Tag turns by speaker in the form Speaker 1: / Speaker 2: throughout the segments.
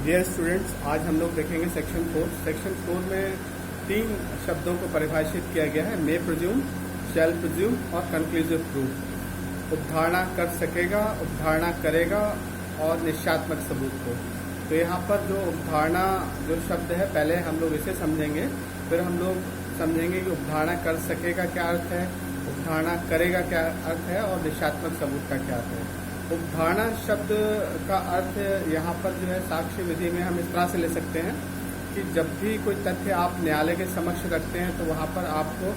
Speaker 1: Dear students, आज हम लोग देखेंगे सेक्शन 4 में 3 शब्दों को परिभाषित किया गया है। मे प्रिज्यूम, शैल प्रिज्यूम और कंक्लूसिव प्रूफ। उपधारणा कर सकेगा, उपधारणा करेगा और निश्चयात्मक सबूत को। तो यहाँ पर जो उपधारणा जो शब्द है, पहले हम लोग इसे समझेंगे, फिर हम लोग समझेंगे कि उपधारणा कर सकेगा क्या अर्थ है, उपधारणा करेगा क्या अर्थ है और निश्चयात्मक सबूत का क्या अर्थ है। उपधारणा शब्द का अर्थ यहाँ पर जो है साक्ष्य विधि में हम इस तरह से ले सकते हैं कि जब भी कोई तथ्य आप न्यायालय के समक्ष रखते हैं तो वहाँ पर आपको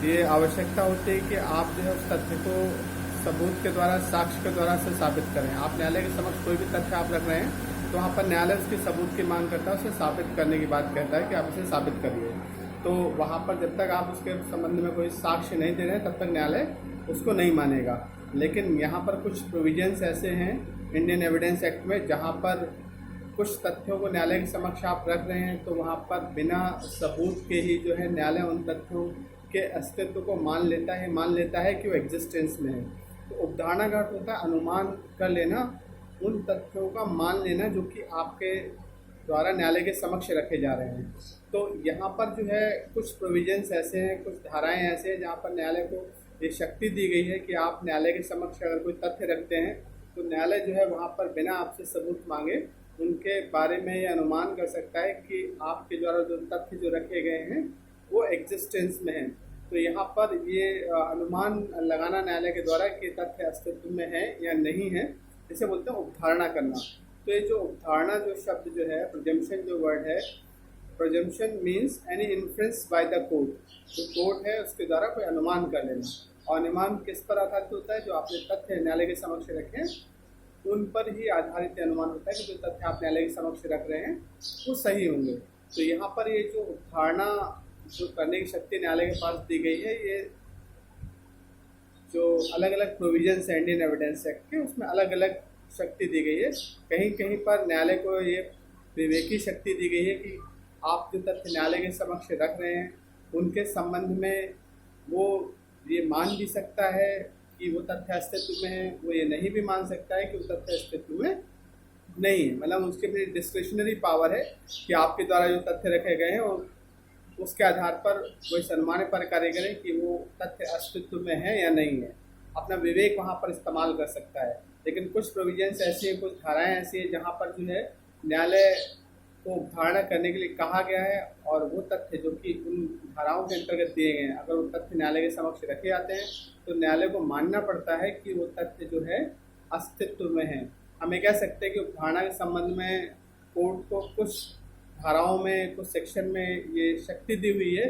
Speaker 1: ये आवश्यकता होती है कि आप जो है उस तथ्य को सबूत के द्वारा, साक्ष्य के द्वारा से साबित करें। आप न्यायालय के समक्ष कोई भी तथ्य आप रख रहे हैं तो वहाँ पर न्यायालय उसके सबूत की मांग करता है, उसे साबित करने की बात कहता है कि आप इसे साबित करिए। तो वहाँ पर जब तक आप उसके संबंध में कोई साक्ष्य नहीं दे रहे हैं तब तक न्यायालय उसको नहीं मानेगा। लेकिन यहाँ पर कुछ प्रोविजंस ऐसे हैं इंडियन एविडेंस एक्ट में, जहाँ पर कुछ तथ्यों को न्यायालय के समक्ष आप रख रहे हैं तो वहाँ पर बिना सबूत के ही जो है न्यायालय उन तथ्यों के अस्तित्व को मान लेता है कि वो एग्जिस्टेंस में है। तो उपधारणा का अर्थ होता है अनुमान कर लेना, उन तथ्यों का मान लेना जो कि आपके द्वारा न्यायालय के समक्ष रखे जा रहे हैं। तो यहाँ पर जो है कुछ प्रोविजंस ऐसे हैं, कुछ धाराएं ऐसे हैं जहाँ पर न्यायालय को ये शक्ति दी गई है कि आप न्यायालय के समक्ष अगर कोई तथ्य रखते हैं तो न्यायालय जो है वहाँ पर बिना आपसे सबूत मांगे उनके बारे में ये अनुमान कर सकता है कि आपके द्वारा जो तथ्य जो रखे गए हैं वो एग्जिस्टेंस में हैं। तो यहाँ पर ये अनुमान लगाना न्यायालय के द्वारा कि तथ्य अस्तित्व में है या नहीं है, इसे बोलते हैं उपधारणा करना। तो ये जो उपधारणा जो शब्द जो है, प्रिजम्पशन जो वर्ड है, presumption means any inference by the court. जो कोर्ट है उसके द्वारा कोई अनुमान कर लेना, और अनुमान किस पर आधारित होता है? जो आपने तथ्य न्यायालय के समक्ष रखे हैं उन पर ही आधारित अनुमान होता है कि जो तथ्य आप न्यायालय के समक्ष रख रहे हैं वो सही होंगे। तो यहाँ पर ये जो उपधारणा जो करने की शक्ति न्यायालय के पास दी गई है, ये जो अलग अलग प्रोविजंस है इंडियन एविडेंस एक्ट के, उसमें अलग अलग शक्ति दी गई है। कहीं कहीं पर न्यायालय को ये विवेकी शक्ति दी गई है कि आप जो तथ्य न्यायालय के समक्ष रख रहे हैं उनके संबंध में वो ये मान भी सकता है कि वो तथ्य अस्तित्व में है, वो ये नहीं भी मान सकता है कि वो तथ्य अस्तित्व में नहीं है। मतलब उसके भी डिस्क्रिशनरी पावर है कि आपके द्वारा जो तथ्य रखे गए हैं और उसके आधार पर वो इस अनुमान पर कार्य करें कि वो तथ्य अस्तित्व में है या नहीं है। अपना विवेक वहाँ पर इस्तेमाल कर सकता है। लेकिन कुछ प्रोविजंस ऐसी हैं, कुछ धाराएँ ऐसी हैं जहाँ पर जो है न्यायालय को उपधारणा करने के लिए कहा गया है, और वो तथ्य जो कि उन धाराओं के अंतर्गत दिए गए हैं, अगर वो तथ्य न्यायालय के समक्ष रखे जाते हैं तो न्यायालय को मानना पड़ता है कि वो तथ्य जो है अस्तित्व में है। हम ये कह सकते हैं कि उपधारणा के संबंध में कोर्ट को कुछ धाराओं में, कुछ सेक्शन में ये शक्ति दी हुई है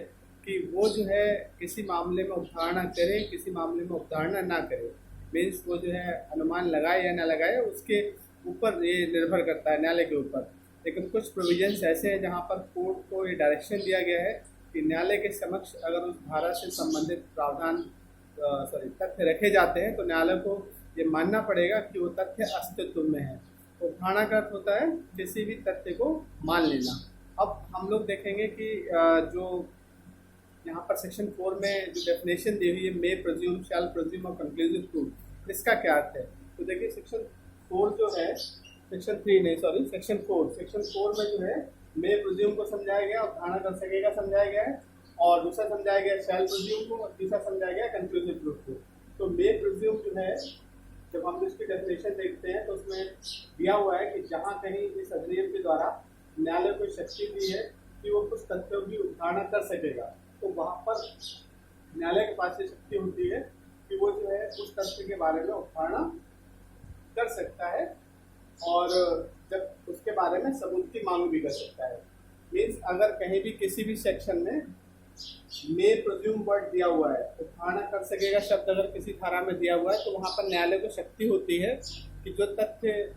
Speaker 1: कि वो जो है किसी मामले में उपधारणा करे, किसी मामले में उपधारणा ना करे। मीन्स वो जो है अनुमान लगाए या ना लगाए उसके ऊपर ये निर्भर करता है, न्यायालय के ऊपर। लेकिन कुछ प्रोविजंस ऐसे हैं जहाँ पर कोर्ट को ये डायरेक्शन दिया गया है कि न्यायालय के समक्ष अगर उस धारा से संबंधित प्रावधान तथ्य रखे जाते हैं तो न्यायालय को ये मानना पड़ेगा कि वो तथ्य अस्तित्व में है। तो उपधारणा का अर्थ होता है किसी भी तथ्य को मान लेना। अब हम लोग देखेंगे कि जो यहाँ पर सेक्शन 4 में जो डेफिनेशन दी हुई है, मे प्रिज्यूम, शैल प्रिज्यूम और कंक्लूसिव प्रूफ, इसका क्या अर्थ है? तो देखिए सेक्शन 4 जो है, सेक्शन 4 में जो है मे प्रिज्यूम को समझाया गया, उपधारणा कर सकेगा समझाया गया है, और दूसरा समझाया गया शैल प्रिज्यूम को, और तीसरा समझाया गया कंक्लूसिव प्रूफ को। तो मे प्रिज्यूम जो है, जब हम इसकी डेफिनेशन देखते हैं तो उसमें दिया हुआ है कि जहाँ कहीं इस अधिनियम के द्वारा न्यायालय को शक्ति दी है कि वो कुछ तथ्यों की उपधारणा कर सकेगा, तो वहाँ पर न्यायालय के पास ये शक्ति होती है कि वो जो है उस तथ्य के बारे में उपधारणा कर सकता है, और जब उसके बारे में सबूत की मांग भी कर सकता है। मीन्स अगर कहीं भी किसी भी सेक्शन में मे प्रिज्यूम वर्ड दिया हुआ है, उपधारणा कर सकेगा शब्द अगर किसी धारा में दिया हुआ है, तो वहाँ पर न्यायालय को शक्ति होती है कि जो तथ्य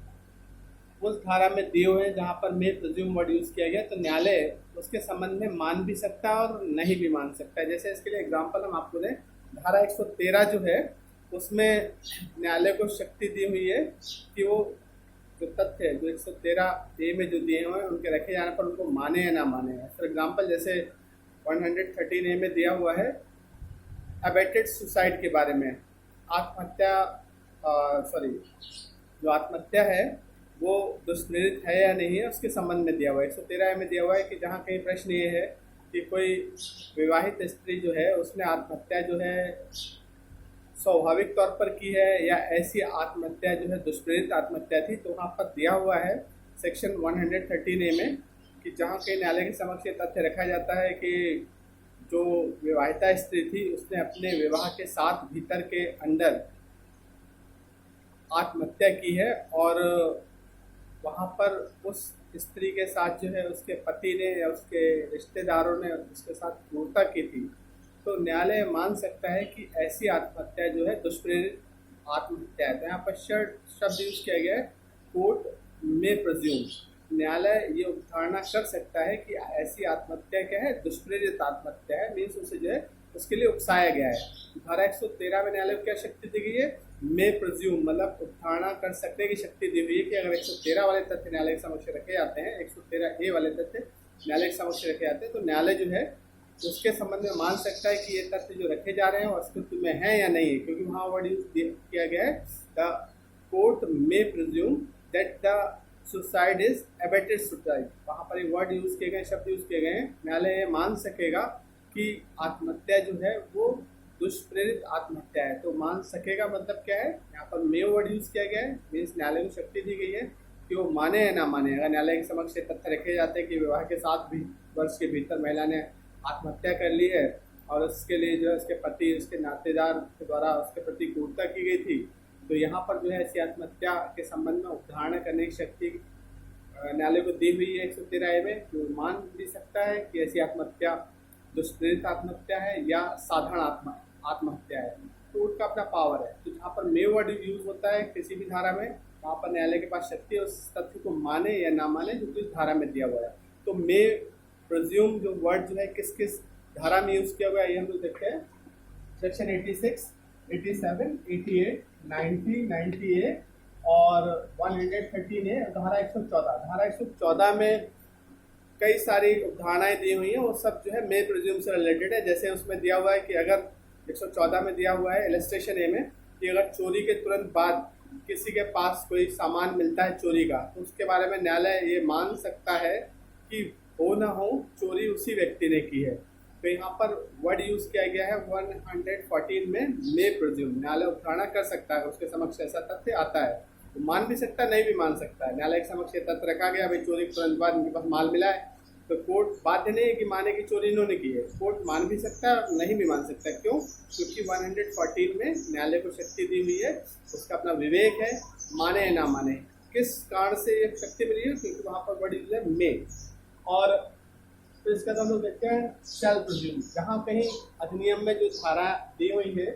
Speaker 1: उस धारा में दिए हुए हैं जहाँ पर मे प्रिज्यूम वर्ड यूज़ किया गया, तो न्यायालय उसके संबंध में मान भी सकता है और नहीं भी मान सकता है। जैसे इसके लिए एग्जाम्पल हम आपको दें, धारा 113 जो है उसमें न्यायालय को शक्ति दी हुई है कि वो जो तथ्य है जो 113A में जो दिए हुए हैं उनके रखे जाने पर उनको माने या ना माने। फॉर एग्जाम्पल जैसे 113A में दिया हुआ है अबेटेड सुसाइड के बारे में, आत्महत्या जो आत्महत्या है वो दुष्प्रेरित है या नहीं है उसके संबंध में दिया हुआ है। 113 में दिया हुआ है कि जहाँ कहीं प्रश्न ये है कि कोई विवाहित स्त्री जो है उसने आत्महत्या जो है स्वाभाविक तौर पर की है या ऐसी आत्महत्या जो है दुष्प्रेरित आत्महत्या थी, तो वहाँ पर दिया हुआ है सेक्शन 113A में कि जहाँ कहीं न्यायालय के समक्ष ये तथ्य रखा जाता है कि जो विवाहिता स्त्री थी उसने अपने विवाह के 7 भीतर के अंदर आत्महत्या की है और वहाँ पर उस स्त्री के साथ जो है उसके पति ने या उसके रिश्तेदारों ने उसके साथ क्रूरता की थी, तो न्यायालय मान सकता है कि ऐसी आत्महत्या जो है दुष्प्रेरित आत्महत्या है। तो यहाँ पर शब्द यूज किया गया है कोर्ट में प्रज्यूम। न्यायालय ये उद्धारणा कर सकता है कि ऐसी आत्महत्या क्या है, दुष्प्रेरित आत्महत्या है, मीन्स उसे जो है उसके लिए उकसाया गया है। धारा 113 में न्यायालय को क्या शक्ति दी गई है, मे प्रज्यूम, मतलब उद्धारणा कर सकने की शक्ति दी हुई है कि अगर 113 वाले तथ्य न्यायालय के समक्ष रखे जाते हैं, 113A वाले तथ्य न्यायालय के समक्ष रखे जाते हैं, तो न्यायालय जो है उसके संबंध में मान सकता है कि ये तथ्य जो रखे जा रहे हैं अस्तित्व में है या नहीं है, क्योंकि वहाँ वर्ड यूज किया गया है the court may presume that the suicide is abetted suicide. वहाँ पर एक वर्ड यूज किए गए, शब्द यूज किए गए हैं। न्यायालय मान सकेगा कि आत्महत्या जो है वो दुष्प्रेरित आत्महत्या है। तो मान सकेगा मतलब क्या है, यहाँ पर मे वर्ड यूज किया गया है, मीन्स न्यायालय को शक्ति दी गई है कि वो माने या ना माने। अगर न्यायालय के समक्ष तथ्य रखे जाते हैं कि विवाह के 7 वर्ष के भीतर महिला ने आत्महत्या कर ली है और उसके लिए जो है उसके पति उसके नातेदार के द्वारा उसके प्रति क्रूरता की गई थी, तो यहाँ पर जो है ऐसी आत्महत्या के संबंध में उद्धारणा करने की शक्ति न्यायालय को दी हुई है 113A में, जो मान भी सकता है कि ऐसी आत्महत्या दुष्प्रेरित आत्महत्या है या साधारण आत्महत्या है। कोर्ट का अपना पावर है। तो जहाँ पर मे वर्ड यूज होता है किसी भी धारा में, वहाँ पर न्यायालय के पास शक्ति है उस तथ्य को माने या ना माने जो कि धारा में दिया हुआ है। तो मे प्रज्यूम जो वर्ड जो है किस किस धारा में यूज किया हुआ है ये हम लोग देखते हैं। सेक्शन 86, 87, 88, 90, 90A और 113A, धारा 114। धारा 114 में कई सारी उदाहरणाएं दी हुई हैं, वो सब जो है मे प्रिज्यूम से रिलेटेड है। जैसे उसमें दिया हुआ है कि अगर 114 में दिया हुआ है इलस्ट्रेशन ए में कि अगर चोरी के तुरंत बाद किसी के पास कोई सामान मिलता है चोरी का, तो उसके बारे में न्यायालय ये मान सकता है कि हो ना हो चोरी उसी व्यक्ति ने की है। तो यहाँ पर वर्ड यूज किया गया है 114 में मे प्रिज्यूम। न्यायालय उदाहरणा कर सकता है, उसके समक्ष ऐसा तथ्य आता है, तो मान भी सकता है नहीं भी मान सकता है। न्यायालय के समक्ष ये तथ्य रखा गया, भाई चोरी के तुरंत बाद इनके पास माल मिला है, तो कोर्ट बाध्य नहीं है कि माने की चोरी इन्होंने की है। कोर्ट मान भी सकता है नहीं भी मान सकता है। क्यों? क्योंकि 114 में न्यायालय को शक्ति दी हुई है, उसका अपना विवेक है, माने या ना माने। किस कारण से ये शक्ति मिली है? क्योंकि वहाँ पर वर्ड यूज है मे। और तो इसका तो हम लोग देखते हैं शैल प्रिज्यूम। जहाँ कहीं अधिनियम में जो धारा दी हुई है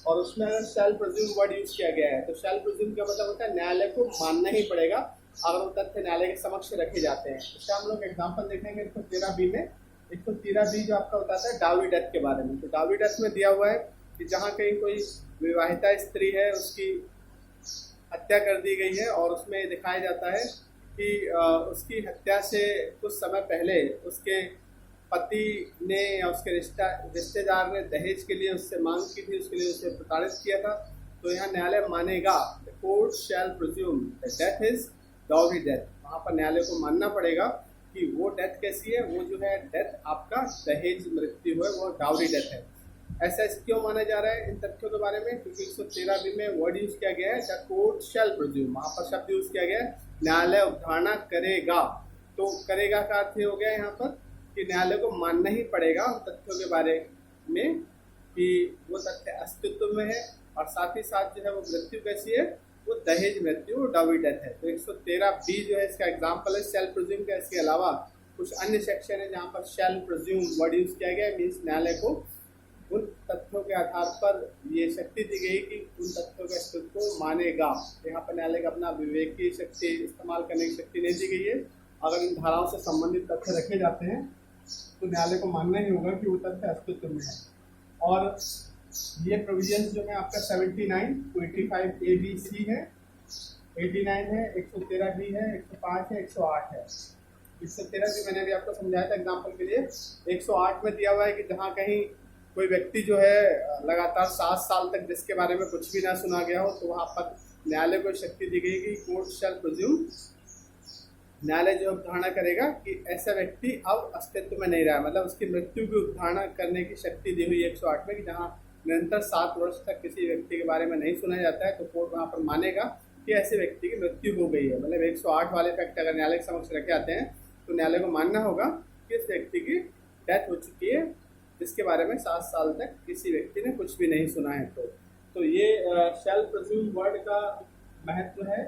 Speaker 1: और उसमें अगर शैल प्रिज्यूम वर्ड यूज किया गया है, तो शैल प्रिज्यूम का मतलब होता है न्यायालय को मानना ही पड़ेगा अगर वो तथ्य न्यायालय के समक्ष रखे जाते हैं। इसका हम लोग एग्जाम्पल देखेंगे 113B में। 113B जो आपका बताता है डाउरी डेथ के बारे में। तो डाउरी डेथ में दिया हुआ है कि जहाँ कहीं कोई विवाहिता स्त्री है उसकी हत्या कर दी गई है और उसमें दिखाया जाता है कि उसकी हत्या से कुछ समय पहले उसके पति ने या उसके रिश्तेदार ने दहेज के लिए उससे मांग की थी, उसके लिए उसे प्रताड़ित किया था। तो यहाँ न्यायालय मानेगा, the court shell presume the death is dowry death. वहाँ पर न्यायालय को मानना पड़ेगा कि वो डेथ कैसी है, वो जो है डेथ आपका दहेज मृत्यु है, वो डाउरी डेथ है। ऐसा क्यों माना जा रहा है इन तथ्यों के बारे में? क्योंकि 113B में वर्ड यूज किया गया है द कोर्ट शैल प्रिज्यूम। वहाँ पर शब्द यूज किया गया है न्यायालय उद्धारणा करेगा। तो करेगा का अर्थ हो गया यहाँ पर कि न्यायालय को मानना ही पड़ेगा उन तथ्यों के बारे में कि वो तथ्य अस्तित्व में है और साथ ही साथ जो है वो मृत्यु कैसी है, वो दहेज मृत्यु डाउरी डेथ है। तो 113B जो है इसका एग्जाम्पल है शैल प्रिज्यूम का। इसके अलावा कुछ अन्य सेक्शन है जहाँ पर शैल प्रिज्यूम वर्ड यूज किया गया है, मीन्स न्यायालय को उन तथ्यों के आधार पर ये शक्ति दी गई कि उन तथ्यों के अस्तित्व को मानेगा। यहाँ पर न्यायालय का अपना विवेक की शक्ति इस्तेमाल करने की शक्ति नहीं दी गई है। अगर इन धाराओं से संबंधित तथ्य रखे जाते हैं तो न्यायालय को मानना ही होगा कि वो तथ्य अस्तित्व में है। और ये प्रोविजन जो है आपका 79 to 85A-B-C है, 89 है, 113B है, 105 है, 108 है। 113 मैंने भी आपको समझाया था एग्जाम्पल के लिए। 108 में दिया हुआ है कि जहाँ कहीं कोई व्यक्ति जो है लगातार 7 साल तक जिसके बारे में कुछ भी ना सुना गया हो, तो वहाँ पर न्यायालय को शक्ति दी गई कि कोर्ट शैल प्रिज्यूम न्यायालय जो अवधारणा करेगा कि ऐसा व्यक्ति अब अस्तित्व में नहीं रहा, मतलब उसकी मृत्यु की अवधारणा करने की शक्ति दी हुई है 108 में, कि जहाँ निरंतर 7 वर्ष तक किसी व्यक्ति के बारे में नहीं सुना जाता है तो कोर्ट वहाँ पर मानेगा कि ऐसे व्यक्ति की मृत्यु हो गई है। मतलब 108 वाले फैक्ट अगर न्यायालय के समक्ष रखे आते हैं तो न्यायालय को मानना होगा कि इस व्यक्ति की डेथ हो चुकी है, जिसके बारे में 7 साल तक किसी व्यक्ति ने कुछ भी नहीं सुना है। तो ये शैल प्रिज्यूम वर्ड का महत्व है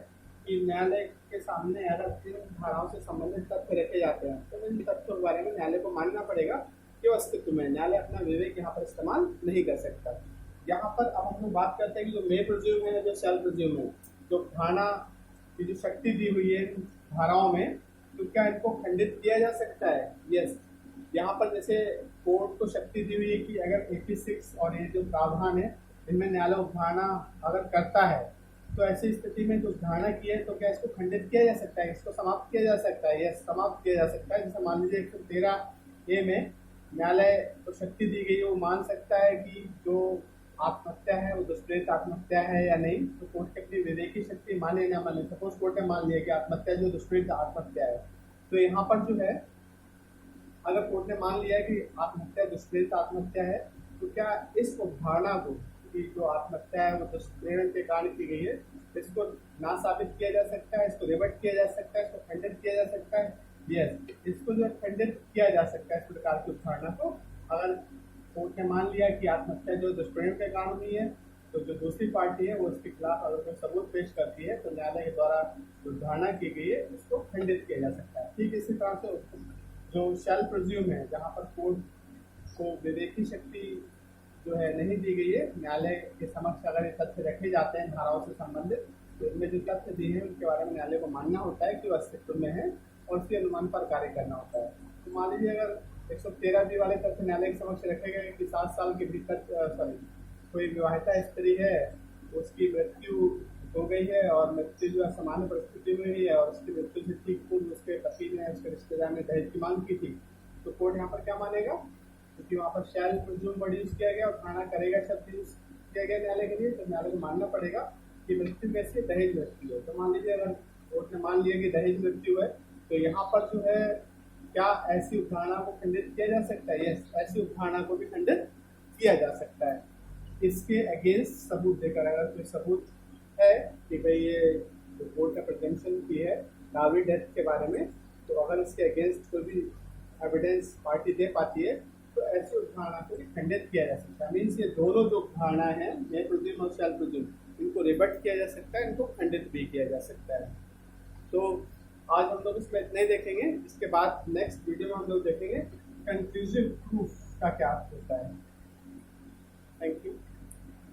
Speaker 1: कि न्यायालय के सामने अगर इन धाराओं से संबंधित तथ्य रखे जाते हैं तो इन तथ्यों के बारे में न्यायालय को मानना पड़ेगा कि वो अस्तित्व में, न्यायालय अपना विवेक यहाँ पर इस्तेमाल नहीं कर सकता। यहाँ पर अब हम लोग बात करते हैं कि जो मे प्रिज्यूम है, जो शैल प्रिज्यूम है, जो धारणा की जो शक्ति दी हुई है धाराओं में, तो क्या इनको खंडित किया जा सकता है? यस। यहाँ पर जैसे कोर्ट को शक्ति दी हुई है कि अगर 86 और ये जो प्रावधान है इनमें न्यायालय उपधारणा अगर करता है तो ऐसी स्थिति में जो धारणा की है तो क्या इसको खंडित किया जा सकता है, इसको समाप्त किया जा सकता है? यस, समाप्त किया जा सकता है। जैसे मान लीजिए 113A में न्यायालय को शक्ति दी गई है, वो मान सकता है कि जो आत्महत्या है वो दुष्प्रेरित आत्महत्या है या नहीं, तो कोर्ट की अपनी विवेकी शक्ति माने ना माने। सपोज कोर्ट ने मान लिया कि आत्महत्या जो दुष्प्रेरित आत्महत्या है, तो यहाँ पर जो है अगर कोर्ट ने मान लिया कि आत्महत्या दुष्प्रेरित आत्महत्या है, तो क्या इस अवधारणा को कि जो आत्महत्या है वो दुष्प्रेरण के कारण की गई है, इसको ना साबित किया जा सकता है, इसको रिवर्ट किया जा सकता है, इसको खंडित किया जा सकता है? यस, इसको जो खंडित किया जा सकता है इस प्रकार की अवधारणा को। अगर कोर्ट ने मान लिया कि आत्महत्या जो दुष्प्रेरण के कारण हुई है, तो जो दूसरी पार्टी है वो उसके खिलाफ अगर कोई सबूत पेश करती है तो न्यायालय के द्वारा जो धारणा की गई है उसको खंडित किया जा सकता है। ठीक इसी तरह से जो शैल प्रिज्यूम है, जहाँ पर कोर्ट को विवेकी शक्ति जो है नहीं दी गई है, न्यायालय के समक्ष अगर ये तथ्य रखे जाते हैं धाराओं से संबंधित, तो इनमें जो तथ्य दिए हैं उनके बारे में न्यायालय को मानना होता है कि वो अस्तित्व में है और उसके अनुमान पर कार्य करना होता है। तो मान लीजिए अगर 113B वाले तथ्य न्यायालय के समक्ष रखे गए कि 7 साल के भीतर कोई विवाहिता स्त्री है, उसकी मृत्यु हो गई है और मृत्यु जो है सामान्य परिस्थिति में हुई है और उसकी मृत्यु से ठीक पूर्व उसके पति ने, उसके रिश्तेदार ने दहेज की मांग की थी, तो कोर्ट यहाँ पर क्या मानेगा? क्योंकि वहाँ पर शैल प्रिज्यूम वर्ड यूज किया गया और धारणा करेगा शब्द यूज किया गया न्यायालय के लिए, तो न्यायालय को मानना पड़ेगा कि मृत्यु कैसी दहेज मृत्यु है। तो मान लीजिए अगर कोर्ट ने मान लिया कि दहेज मृत्यु है, तो यहाँ पर जो है क्या ऐसी अवधारणा को खंडित किया जा सकता है? यस, ऐसी अवधारणा को भी खंडित किया जा सकता है इसके अगेंस्ट सबूत देकर। अगर कोई सबूत है कि भाई ये कोर्ट का प्रिजम्पशन की है दावी डेथ के बारे में, तो अगर इसके अगेंस्ट कोई भी एविडेंस पार्टी दे पाती है तो ऐसी अवधारणा को भी खंडित किया जा सकता है। मीन्स ये दोनों जो धारणा है, मे प्रिज्यूम और शैल प्रिज्यूम, इनको रिबट किया जा सकता है, इनको खंडित भी किया जा सकता है। तो आज हम लोग इसमें इतना ही देखेंगे। इसके बाद नेक्स्ट वीडियो में हम लोग देखेंगे कंक्लूसिव प्रूफ का क्या होता है।